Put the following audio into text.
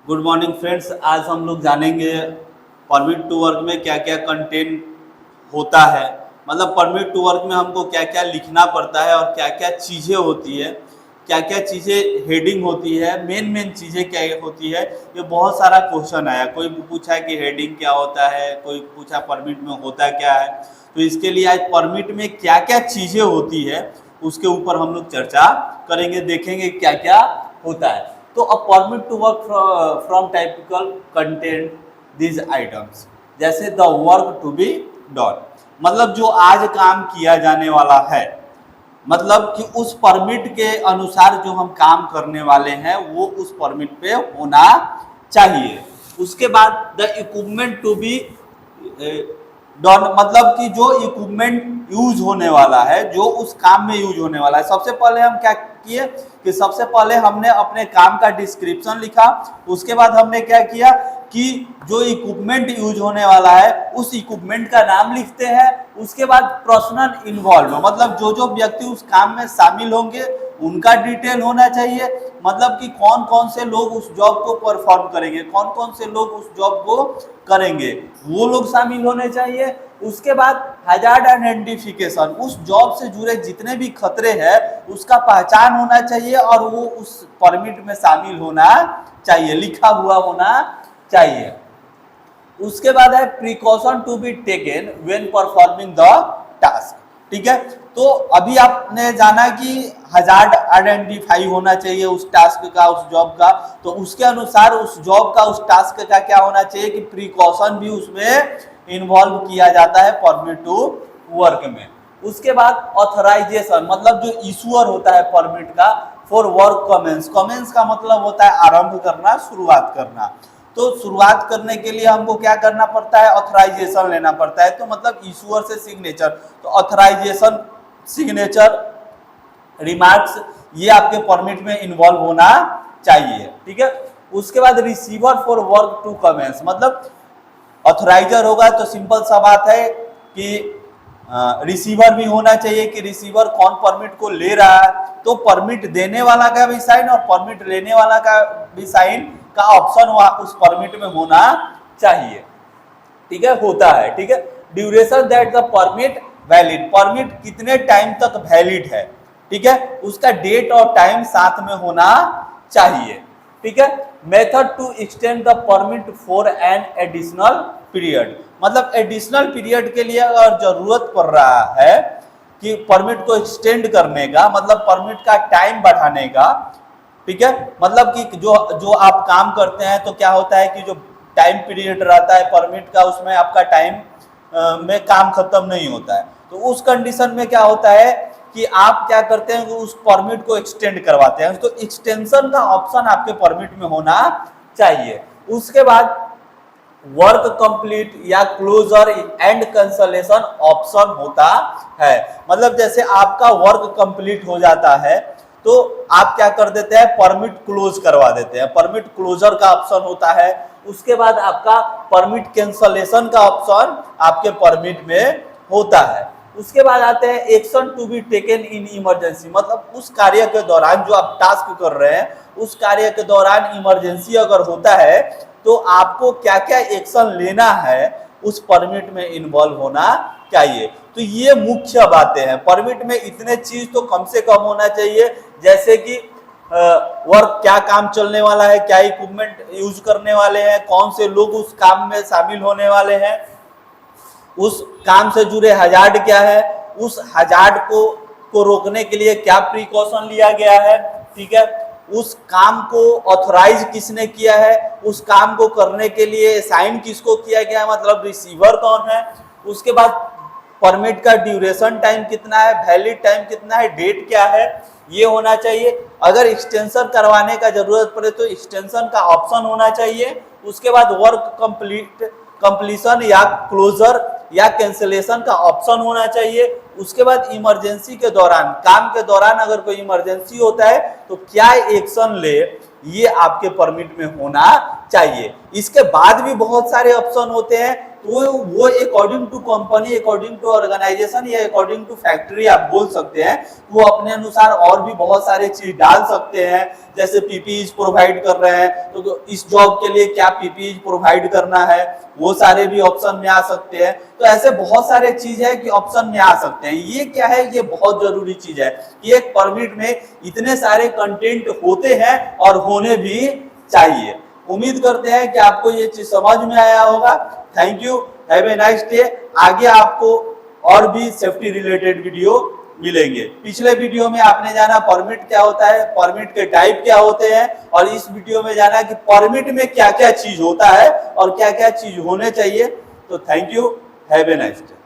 Good morning friends. आज हम लोग जानेंगे परमिट टू वर्क में क्या क्या कंटेंट होता है। मतलब परमिट टू वर्क में हमको क्या क्या लिखना पड़ता है और क्या क्या चीज़ें होती है, क्या क्या चीज़ें हेडिंग होती है, मेन चीज़ें क्या होती है। ये बहुत सारा क्वेश्चन आया, कोई पूछा है कि हेडिंग क्या होता है, कोई पूछा परमिट में होता क्या है। तो इसके लिए आज परमिट में क्या क्या चीज़ें होती है उसके ऊपर हम लोग चर्चा करेंगे, देखेंगे क्या क्या होता है। तो a permit to work from typical content these items, जैसे the work to be done, मतलब जो आज काम किया जाने वाला है, मतलब कि उस परमिट के अनुसार जो हम काम करने वाले हैं वो उस परमिट पे होना चाहिए। उसके बाद the equipment to be done, मतलब कि जो इक्विपमेंट यूज होने वाला है, जो उस काम में यूज होने वाला है। सबसे पहले हम क्या किए कि सबसे पहले हमने अपने काम का डिस्क्रिप्शन लिखा। उसके बाद हमने क्या किया कि जो इक्विपमेंट यूज होने वाला है उस इक्विपमेंट का नाम लिखते हैं। उसके बाद पर्सनल इन्वॉल्व, मतलब जो व्यक्ति उस काम में शामिल होंगे उनका डिटेल होना चाहिए, मतलब कि कौन कौन से लोग उस जॉब को परफॉर्म करेंगे, कौन कौन से लोग उस जॉब को करेंगे, वो लोग शामिल होने चाहिए। उसके बाद हैजार्ड आइडेंटिफिकेशन, उस जॉब से जुड़े जितने भी खतरे हैं उसका पहचान होना चाहिए और वो उस परमिट में शामिल होना चाहिए, लिखा हुआ होना चाहिए। उसके बाद है precaution to be taken when performing the task. ठीक है, तो अभी आपने जाना कि हैजार्ड आइडेंटिफाई होना चाहिए उस टास्क का, उस जॉब का, तो उसके अनुसार उस जॉब का, उस टास्क का क्या होना चाहिए कि प्रिकॉशन भी उसमें इन्वॉल्व किया जाता है परमिट टू वर्क में। उसके बाद ऑथराइजेशन, मतलब जो इशूअर होता है परमिट का फॉर वर्क कमेंस, कमेंस का मतलब होता है आरंभ करना, शुरुआत करना। तो शुरुआत करने के लिए हमको क्या करना पड़ता है, ऑथराइजेशन लेना पड़ता है। तो मतलब इशूअर से सिग्नेचर, तो ऑथराइजेशन, सिग्नेचर, रिमार्क्स, ये आपके परमिट में इन्वॉल्व होना चाहिए। ठीक है, उसके बाद receiver for work to commence, मतलब ऑथराइजर होगा तो सिंपल सा बात है कि रिसीवर भी होना चाहिए कि रिसीवर कौन परमिट को ले रहा है। तो परमिट देने वाला का भी साइन और परमिट लेने वाला का भी साइन का ऑप्शन उस परमिट में होना चाहिए। ठीक है, होता है। ठीक है, duration that the permit valid, permit कितने टाइम तक वैलिड है, ठीक है, उसका डेट और टाइम साथ में होना चाहिए। ठीक है, method to extend the permit for an additional period, मतलब एडिशनल पीरियड के लिए अगर जरूरत पड़ रहा है कि परमिट को एक्सटेंड करने का, मतलब परमिट का टाइम बढ़ाने का। ठीक है, मतलब कि जो आप काम करते हैं तो क्या होता है कि जो टाइम पीरियड रहता है परमिट का, उसमें आपका टाइम में काम खत्म नहीं होता है। तो उस कंडीशन में क्या होता है कि आप क्या करते हैं कि उस परमिट को एक्सटेंड करवाते हैं, तो एक्सटेंशन का ऑप्शन आपके परमिट में होना चाहिए। उसके बाद वर्क कंप्लीट या क्लोजर एंड कैंसलेशन ऑप्शन होता है, मतलब जैसे आपका वर्क कंप्लीट हो जाता है तो आप क्या कर देते हैं, परमिट क्लोज करवा देते हैं, परमिट क्लोजर का ऑप्शन होता है। उसके बाद आपका परमिट कैंसलेशन का ऑप्शन आपके परमिट में होता है। उसके बाद आते हैं action to be taken in emergency, मतलब उस कार्य के दौरान जो आप टास्क कर रहे हैं उस कार्य के दौरान इमरजेंसी अगर होता है तो आपको क्या क्या एक्शन लेना है उस परमिट में इन्वॉल्व होना चाहिए। तो ये मुख्य बातें हैं, परमिट में इतने चीज तो कम से कम होना चाहिए, जैसे कि वर्क, क्या काम चलने वाला है, क्या इक्विपमेंट यूज करने वाले हैं, कौन से लोग उस काम में शामिल होने वाले हैं, उस काम से जुड़े हजार्ड क्या है, उस हजार्ड को रोकने के लिए क्या प्रिकॉशन लिया गया है। ठीक है, उस काम को ऑथराइज किसने किया है, उस काम को करने के लिए साइन किसको किया गया है, मतलब रिसीवर कौन है। उसके बाद परमिट का ड्यूरेशन टाइम कितना है, वैलिड टाइम कितना है, डेट क्या है, ये होना चाहिए। अगर एक्सटेंशन करवाने का जरूरत पड़े तो एक्सटेंशन का ऑप्शन होना चाहिए। उसके बाद वर्क कंप्लीशन या क्लोजर या कैंसिलेशन का ऑप्शन होना चाहिए। उसके बाद इमरजेंसी के दौरान, काम के दौरान अगर कोई इमरजेंसी होता है तो क्या एक्शन ले, ये आपके परमिट में होना चाहिए। इसके बाद भी बहुत सारे ऑप्शन होते हैं, तो वो according to company, according to organisation या अकॉर्डिंग टू फैक्ट्री आप बोल सकते हैं, वो अपने अनुसार और भी बहुत सारे चीज डाल सकते हैं। जैसे पीपीई प्रोवाइड कर रहे हैं तो इस जॉब के लिए क्या पीपीई प्रोवाइड करना है, वो सारे भी ऑप्शन में आ सकते हैं। तो ऐसे बहुत सारे चीज है कि ऑप्शन में आ सकते हैं। ये क्या है, ये बहुत जरूरी चीज है कि एक परमिट में इतने सारे कंटेंट होते हैं और होने भी चाहिए। उम्मीद करते हैं कि आपको ये चीज समझ में आया होगा। Thank you, have a nice day. आगे आपको और भी सेफ्टी रिलेटेड वीडियो मिलेंगे। पिछले वीडियो में आपने जाना परमिट क्या होता है, परमिट के टाइप क्या होते हैं, और इस वीडियो में जाना कि परमिट में क्या क्या चीज होता है और क्या क्या चीज होने चाहिए। तो thank you, have a nice day.